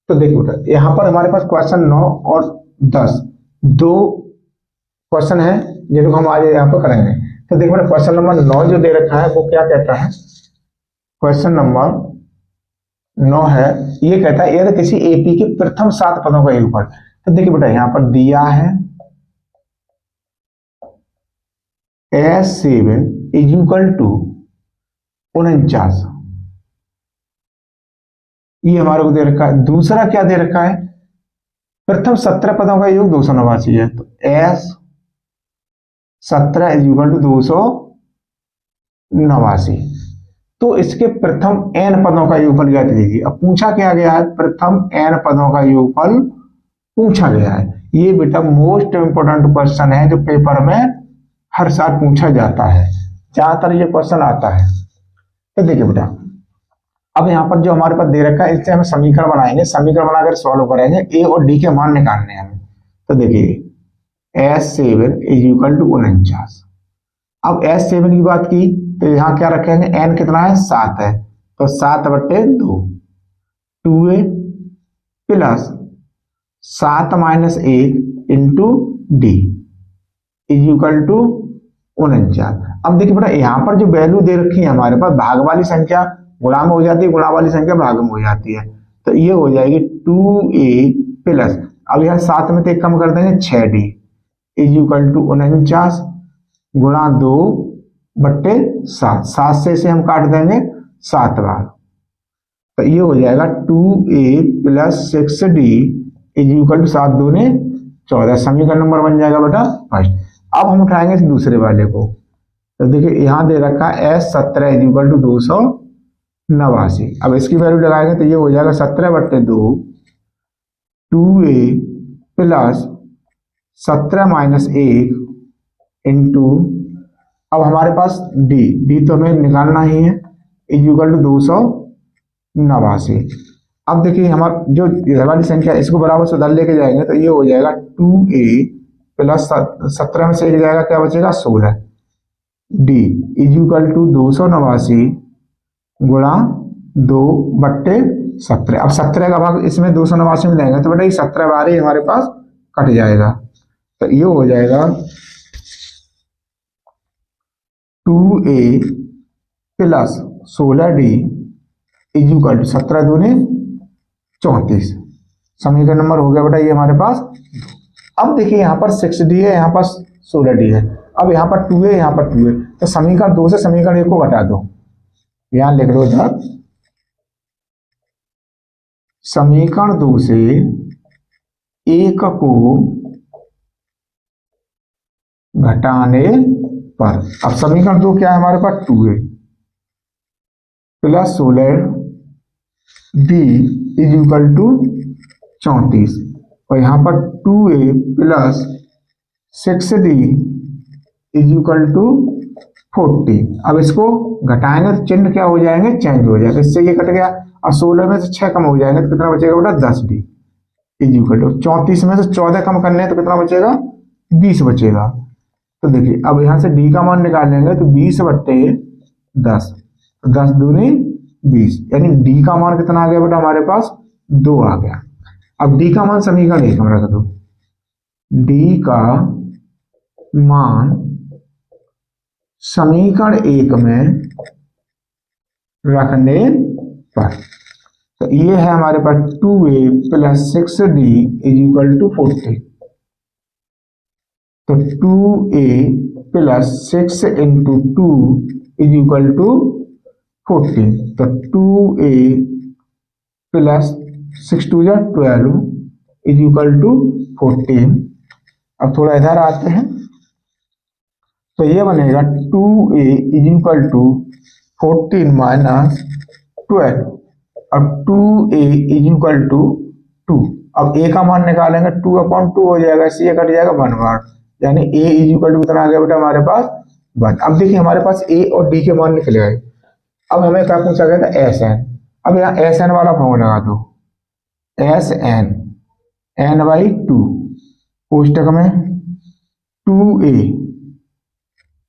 तो देखिए बेटा यहाँ पर हमारे पास क्वेश्चन 9 और 10 दो क्वेश्चन है जिनको हम आज यहाँ पर करेंगे। तो देखिए बेटा क्वेश्चन नंबर 9 जो दे रखा है वो क्या कहता है, क्वेश्चन नंबर 9 है, ये कहता है यदि किसी एपी के प्रथम 7 पदों का योगफल। तो देखिए बेटा यहाँ पर दिया है S7 इज इक्वल टू 49, ये हमारे को दे रखा है। दूसरा क्या दे रखा है, प्रथम 17 पदों का योग 289 है, तो S17 इज इक्वल टू 289। तो इसके प्रथम n पदों का योगफल ज्ञात कीजिए। अब पूछा क्या गया है, प्रथम n पदों का योगफल पूछा गया है। ये बेटा मोस्ट इंपोर्टेंट क्वेश्चन है जो पेपर में हर साल पूछा जाता है, ज्यादातर ये क्वेश्चन आता है। तो देखिए बेटा अब यहाँ पर जो हमारे पास दे रखा है इससे हम समीकरण बनाएंगे, समीकरण बनाकर सॉल्व करेंगे, ए और डी के मान निकालने हैं हमें। तो देखिए S7 इज इक्वल टू 49। अब S7 की बात की तो यहाँ क्या रखेंगे, n कितना है 7 है, तो 7/2 2a plus 7 - 1 into d is equal to 49। अब देखिए बेटा यहाँ पर जो वैल्यू दे रखी है हमारे पास, भाग वाली संख्या गुणा में हो जाती है, गुणा वाली संख्या भाग में हो जाती है, तो ये हो जाएगी 2a प्लस, अब यहाँ 7 में से 1 कम कर देंगे 6d इज इक्वल टू 49 गुणा 2/7, 7 से इसे हम काट देंगे 7 बार, तो ये हो जाएगा 2a plus 6d is equal to 7 दूनी 14। समीकरण नंबर बन जाएगा बेटा फर्स्ट। अब हम उठाएंगे इस दूसरे वाले को, तो देखिए यहाँ दे रखा है S17 इज इक्वल टू 289। अब इसकी वैल्यू लगाएंगे तो ये हो जाएगा 17/2 2a प्लस 17 - 1 इंटू, अब हमारे पास डी तो हमें निकालना ही है, इज इक्वल टू 289। अब देखिए हमारा जो इधर वाली संख्या इसको बराबर से उधर लेके जाएंगे तो ये हो जाएगा 2a प्लस 17 में से 1 जाएगा, क्या बचेगा 16 डी इज इक्वल टू 289 गुणा 2/17। अब 17 का भाग इसमें 289 में लेंगे तो बेटा ये 17 बार ही हमारे पास कट जाएगा, तो ये हो जाएगा 2a plus 16d is equal to 17 दूनी 34। समीकरण नंबर हो गया बेटा ये हमारे पास। अब देखिए यहाँ पर 6d है, यहाँ पर 16d है, अब यहाँ पर 2 है, यहाँ पर 2 है, तो समीकरण 2 से समीकरण 1 को घटा दो, यहाँ लिख दो इधर, समीकरण 2 से 1 को घटाने पर, अब समीकरण 2 क्या है हमारे पास 2a plus 16d is equal to 34, और यहाँ पर 2a plus 6d is equal to 40। अब इसको घटाएंगे तो चिन्ह क्या हो जाएंगे, चेंज हो जाएगा, इससे ये कट गया। अब 16 में से 6 कम हो जाएंगे तो कितना बचेगा बेटा 10d इज इक्वल टू 34 में से 14 कम करने हैं तो कितना बचेगा 20 बचेगा। तो देखिए अब यहाँ से d का मान निकाल लेंगे तो 20/10, 10 दूनी 20, यानी d का मान कितना आ गया बेटा हमारे पास 2 आ गया। अब d का मान समीकरण 1 में रख दो, d का मान समीकरण 1 में रखने पर, तो ये है हमारे पास 2a plus 6d is equal to 40, तो 2a plus 6 into 2 is equal to 40, तो 2a प्लस 6 2 या 12 इज इक्वल टू 14। अब थोड़ा इधर आते हैं तो ये बनेगा 2a is equal to 14 minus 12, अब 2a इज इक्वल टू 2। अब a का मान निकालेंगे 2/2 हो जाएगा, इससे ये कट जाएगा 1 बार, यानी a इज इक्वल टू कितना आ गया बेटा हमारे पास 1। अब देखिए हमारे पास a और d के मान निकल गए। अब हमें क्या पूछा गया था SN, अब यहाँ SN वाला फॉर्मूला लगा दो, SN n/2 कोष्टक में 2a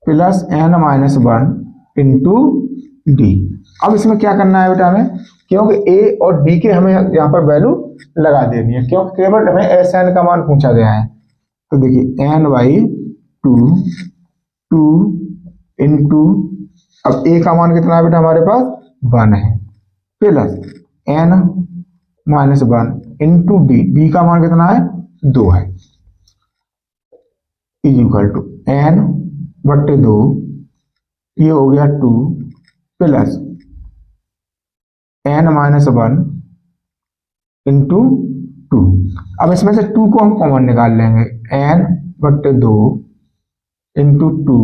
plus n - 1 into d, अब इसमें क्या करना है बेटा हमें, क्योंकि ए और डी के हमें यहाँ पर वैल्यू लगा देनी है, क्योंकि केवल हमें एस एन का मान पूछा गया है। तो देखिए n by two, two into, अब ए का मान कितना है बेटा हमारे पास 1 है, plus n minus 1 into d, d का मान कितना है 2 है, इज इक्वल टू एन बट्टे 2, ये हो गया 2 प्लस एन माइनस 1 इंटू 2। अब इसमें से 2 को हम कॉमन निकाल लेंगे, एन बट्टे 2 इंटू 2,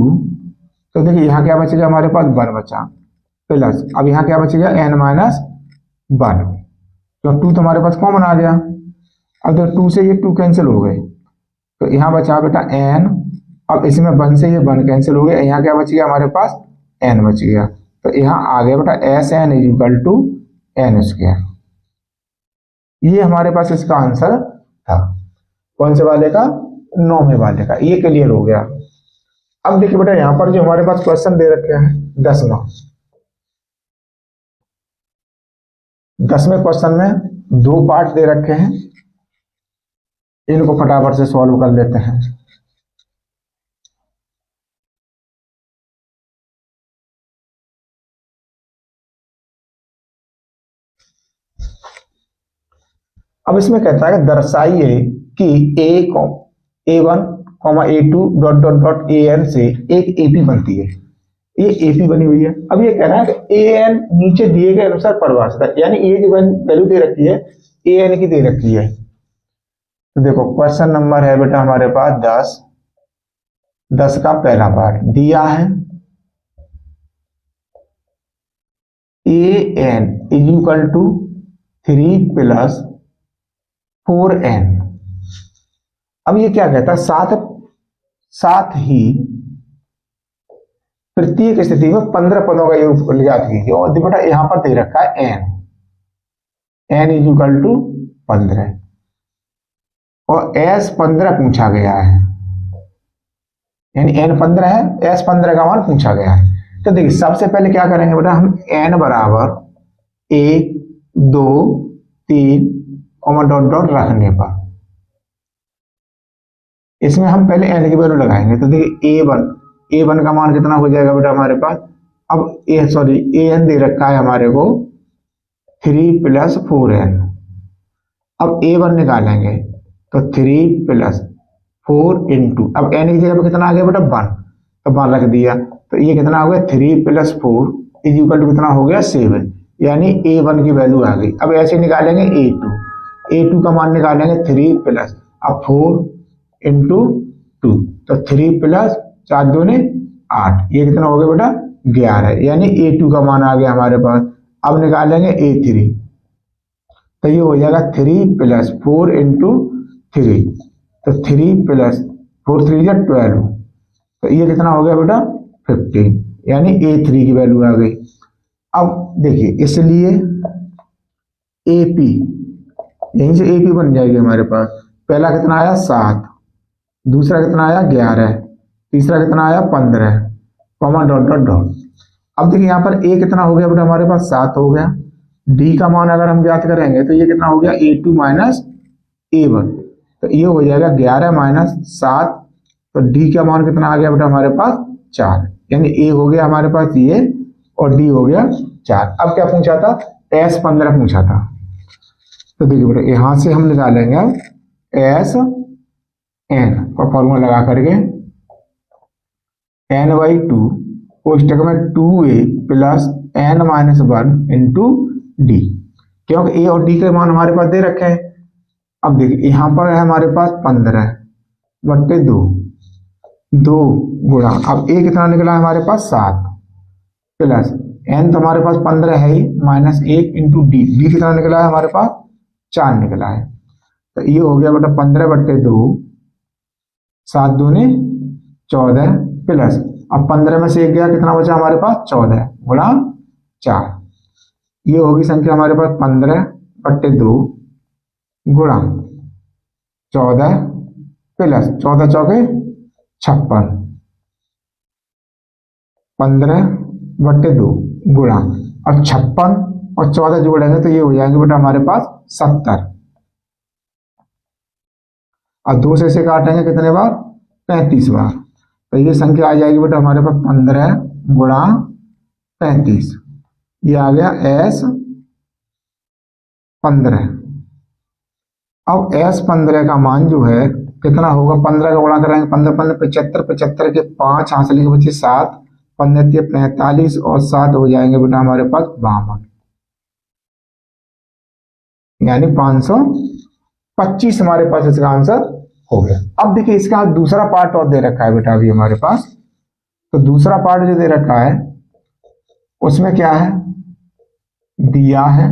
तो देखिए यहाँ क्या बचेगा हमारे पास 1 बचा, प्लस अब यहाँ क्या बचेगा एन माइनस 1, तो 2 तो हमारे पास कॉमन आ गया। अब देखो 2 से ये 2 कैंसिल हो गए, तो यहाँ बचा बेटा एन, अब इसमें 1 से ये 1 कैंसिल हो गया, यहाँ क्या बच गया हमारे पास एन बच गया, तो यहाँ आ गया बेटा s n is equal to n square. ये हमारे पास इसका आंसर था, कौन से वाले का, 9वें वाले का। ये क्लियर हो गया। अब देखिए बेटा यहाँ पर जो हमारे पास क्वेश्चन दे रखे हैं 10वें क्वेश्चन में 2 पार्ट दे रखे हैं, इनको फटाफट से सॉल्व कर लेते हैं। अब इसमें कहता है दर्शाइए कि A1, A2 dot dot dot AN से एक AP बनती है। ये AP बनी हुई है। अब ये कह रहा है कि AN नीचे दिए गए अनुसार परिभाषित है, यानी ये जो वैल्यू दे रखी है AN की दे रखी है। तो देखो क्वेश्चन नंबर है बेटा हमारे पास 10 का पहला पार्ट दिया है, AN is equal to 3 plus 4n। अब ये क्या कहता है, साथ ही प्रत्येक स्थिति में 15 पदों का योग ज्ञात कीजिए। और बेटा यहां पर दे रखा है n इज इक्वल टू 15 और s 15 पूछा गया है, यानी n 15 है, s 15 का मान पूछा गया है। तो देखिए सबसे पहले क्या करेंगे बेटा, हम n बराबर 1 2 3 डॉट डॉट रखने पर इसमें हम पहले n की वैल्यू लगाएंगे। तो देखिए A1 का मान कितना हो जाएगा बेटा हमारे पास, अब AN दे रखा है हमारे को 3 प्लस 4n। अब A1 निकालेंगे तो 3 प्लस 4 इंटू, अब n की जगह पर कितना आ गया बेटा 1, तो 1 रख दिया, तो ये कितना हो गया 3 प्लस 4 इज इक्वल टू कितना हो गया 7, यानी A1 की वैल्यू आ गई। अब ऐसे निकालेंगे A2 का मान निकालेंगे 3 प्लस अब 4 इंटू 2, तो 3 प्लस 4 दूने 8, ये कितना हो गया बेटा 11, यानी A2 का मान आ गया हमारे पास। अब निकालेंगे A3, तो ये हो जाएगा 3 प्लस 4 इंटू 3, तो 3 प्लस 4 3 या 12, तो ये कितना हो गया बेटा 15, यानी A3 की वैल्यू आ गई। अब देखिए इसलिए AP, यहीं से AP बन जाएगी हमारे पास। पहला कितना आया 7, दूसरा कितना आया 11, तीसरा कितना आया 15, कॉमा डॉट डॉट डॉट। अब देखिए यहाँ पर A कितना हो गया बेटा हमारे पास 7 हो गया, D का मान अगर हम ज्ञात करेंगे तो ये कितना हो गया A2 माइनस A1, तो ये हो जाएगा 11 माइनस 7, तो D का मान कितना आ गया बेटा हमारे पास 4, यानी A हो गया हमारे पास ये और D हो गया 4। अब क्या पूछा था, S 15 पूछा था, तो देखिए बेटा यहां से हम निकालेंगे एस एन का फॉर्मूला लगा करके n/2 कोष्टक में 2a plus n minus 1 into D, क्योंकि a और d के मान हमारे पास दे रखे हैं। अब देखिए यहां पर है हमारे पास 15 बट्टे 2 गुणा, अब a कितना निकला है हमारे पास 7 प्लस n तो हमारे पास 15 है ही माइनस 1 इंटू डी, डी कितना निकला है हमारे पास 4 निकला है, तो ये हो गया बेटा 15 बट्टे 2 7 दूने 14 प्लस, अब 15 में से 1 गया कितना बचा हमारे पास 14 गुणा 4, ये होगी संख्या हमारे पास 15 बट्टे 2 गुणा 14 प्लस 14 चौके 56, 15 बट्टे 2 गुणा, और 56 और 14 जोड़ेंगे तो ये हो जाएंगे बेटा हमारे पास 70। और 2 से काटेंगे कितने बार? 35 बार। तो ये संख्या आ जाएगी बेटा हमारे पास 15 गुणा 35। ये आ गया S15। अब S15 का मान जो है कितना होगा? 15 का गुणा करेंगे, 15 15 75, 75 के 5 हासिल के बच्चे 7, 15 के 45 और 7 हो जाएंगे बेटा हमारे पास 52, यानी 525 हमारे पास इसका आंसर हो गया। अब देखिए इसका दूसरा पार्ट और दे रखा है बेटा अभी हमारे पास। तो दूसरा पार्ट जो दे रखा है उसमें क्या है? दिया है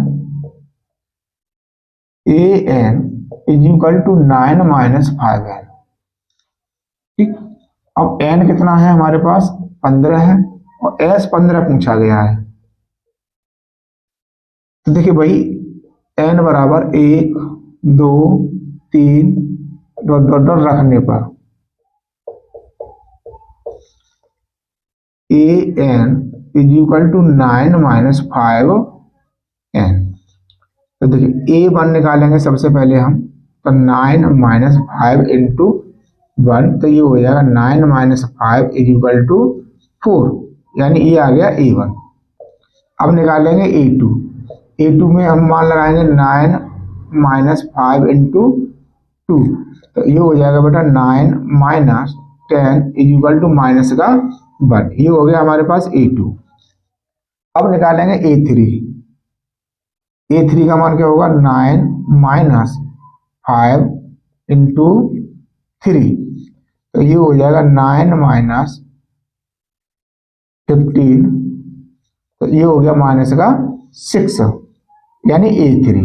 an is equal to 9 minus 5n। ठीक, अब n कितना है हमारे पास? 15 है और S15 पूछा गया है। तो देखिए भाई n बराबर 1 2 3 डॉट डॉट डॉट रखने पर an is equal to 9 minus 5n। तो देखिए a1 निकालेंगे सबसे पहले हम, तो 9 माइनस 5 इंटू 1, तो ये हो जाएगा 9 माइनस 5 इज इक्वल टू 4, यानी ये आ गया a1। अब निकालेंगे a2। a2 में हम मान लगाएंगे 9 माइनस 5 इंटू 2, तो ये हो जाएगा बेटा 9 minus 10 is equal to minus का 1। ये हो गया हमारे पास a2। अब निकालेंगे a3। a3 का मान क्या होगा? 9 माइनस 5 इंटू 3, तो ये हो जाएगा 9 माइनस 15, तो ये हो गया माइनस का 6, यानी a3।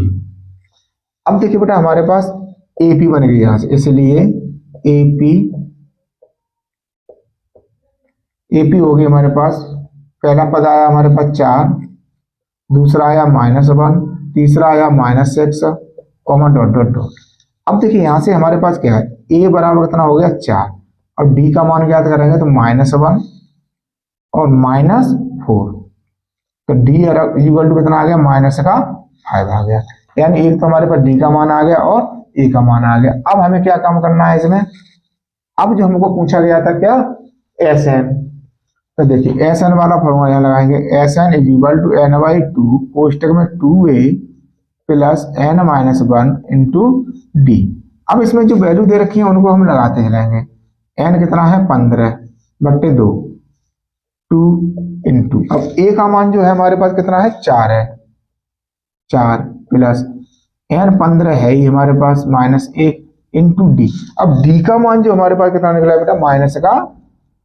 अब देखिए बेटा हमारे पास AP बन गई यहां से, इसलिए AP हो गई हमारे पास। पहला पद आया हमारे पास 4, दूसरा आया -1, तीसरा आया -6, कॉमा डॉट डॉट डॉट। अब देखिए यहां से हमारे पास क्या है? a बराबर कितना हो गया? 4, और d का मान ज्ञात करेंगे तो -1 और -4, तो d इक्वल टू कितना आ गया? माइनस का 5 आ गया, यानी एक तो हमारे पास d का मान आ गया और a का मान आ गया। अब हमें क्या काम करना है इसमें? अब जो हमको पूछा गया था क्या? Sn। तो देखिए Sn वाला फॉर्मूला यहाँ लगाएंगे, Sn is equal to n/2 कोष्टक में 2a plus n minus 1 into d. अब इसमें जो वैल्यू दे रखी है उनको हम लगाते हैं रहेंगे। n कितना है? 15/2 2 इंटू, अब a का मान जो है हमारे पास कितना है? 4 है, 4 प्लस n 15 है ही हमारे पास -1 इंटू डी। अब d का मान जो हमारे पास कितना निकला है बेटा? माइनस का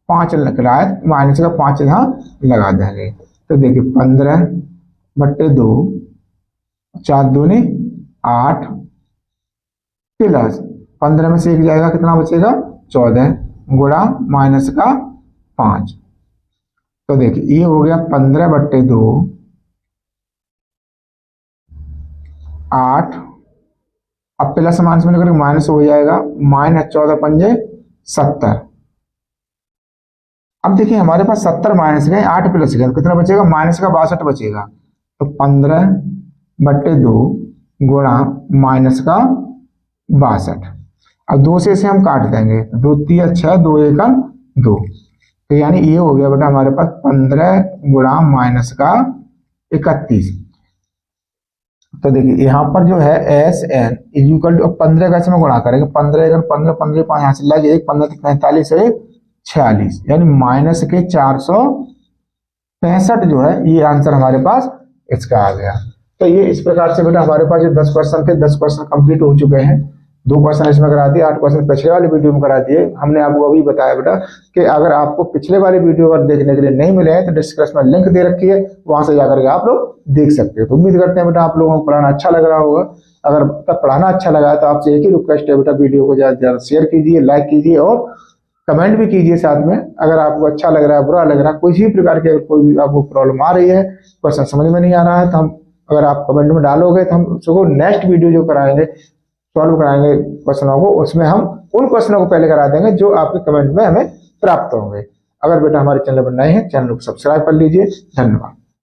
5 निकला है, माइनस का 5 यहाँ लगा देंगे। तो देखिए 15/2, 4 दूनी 8 प्लस 15 में से 1 जाएगा, कितना बचेगा? 14 गुणा माइनस का 5। तो देखिए ये हो गया 15/2 8, अब प्लस माइनस में लेकर माइनस हो जाएगा, -14 पंजे 70। अब देखिए हमारे पास 70 माइनस गए, 8 प्लस गए, तो कितना बचेगा? माइनस का 62 बचेगा। तो 15/2 गुणा माइनस का 62। अब 2 से इसे हम काट देंगे, 2 3 6 2 1 2, तो यानी ये हो गया बेटा हमारे पास 15 गुणा माइनस का 31। तो देखिए यहाँ पर जो है Sn इज इक्वल टू 15 का इसमें गुणा करेंगे, 15 15 15 5 यहाँ से लगे 1 15 45 है 46, यानी माइनस के 465 जो है ये आंसर हमारे पास इसका आ गया। तो ये इस प्रकार से बेटा हमारे पास जो 10 क्वेश्चन थे 10 क्वेश्चन कंप्लीट हो चुके हैं। 2 क्वेश्चन इसमें करा दिए, 8 क्वेश्चन पिछले वाले वीडियो में करा दिए। हमने आपको अभी बताया बेटा कि अगर आपको पिछले वाले वीडियो अगर देखने के लिए नहीं मिले हैं तो डिस्क्रिप्शन में लिंक दे रखी है, वहां से जाकर के आप लोग देख सकते हो। तो उम्मीद करते हैं बेटा आप लोगों को पढ़ाना अच्छा लग रहा होगा। अगर पढ़ाना अच्छा लगा है तो आपसे एक ही रिक्वेस्ट है बेटा, वीडियो को ज्यादा से ज्यादा शेयर कीजिए, लाइक कीजिए और कमेंट भी कीजिए साथ में। अगर आपको अच्छा लग रहा है, बुरा लग रहा है, कोई भी प्रकार की कोई भी आपको प्रॉब्लम आ रही है, क्वेश्चन समझ में नहीं आ रहा है, तो हम अगर आप कमेंट में डालोगे तो हम उसको नेक्स्ट वीडियो जो कराएंगे सॉल्व कराएंगे क्वेश्चनों को, उसमें हम उन क्वेश्चनों को पहले करा देंगे जो आपके कमेंट में हमें प्राप्त होंगे। अगर बेटा हमारे चैनल पर नए हैं, चैनल को सब्सक्राइब कर लीजिए। धन्यवाद।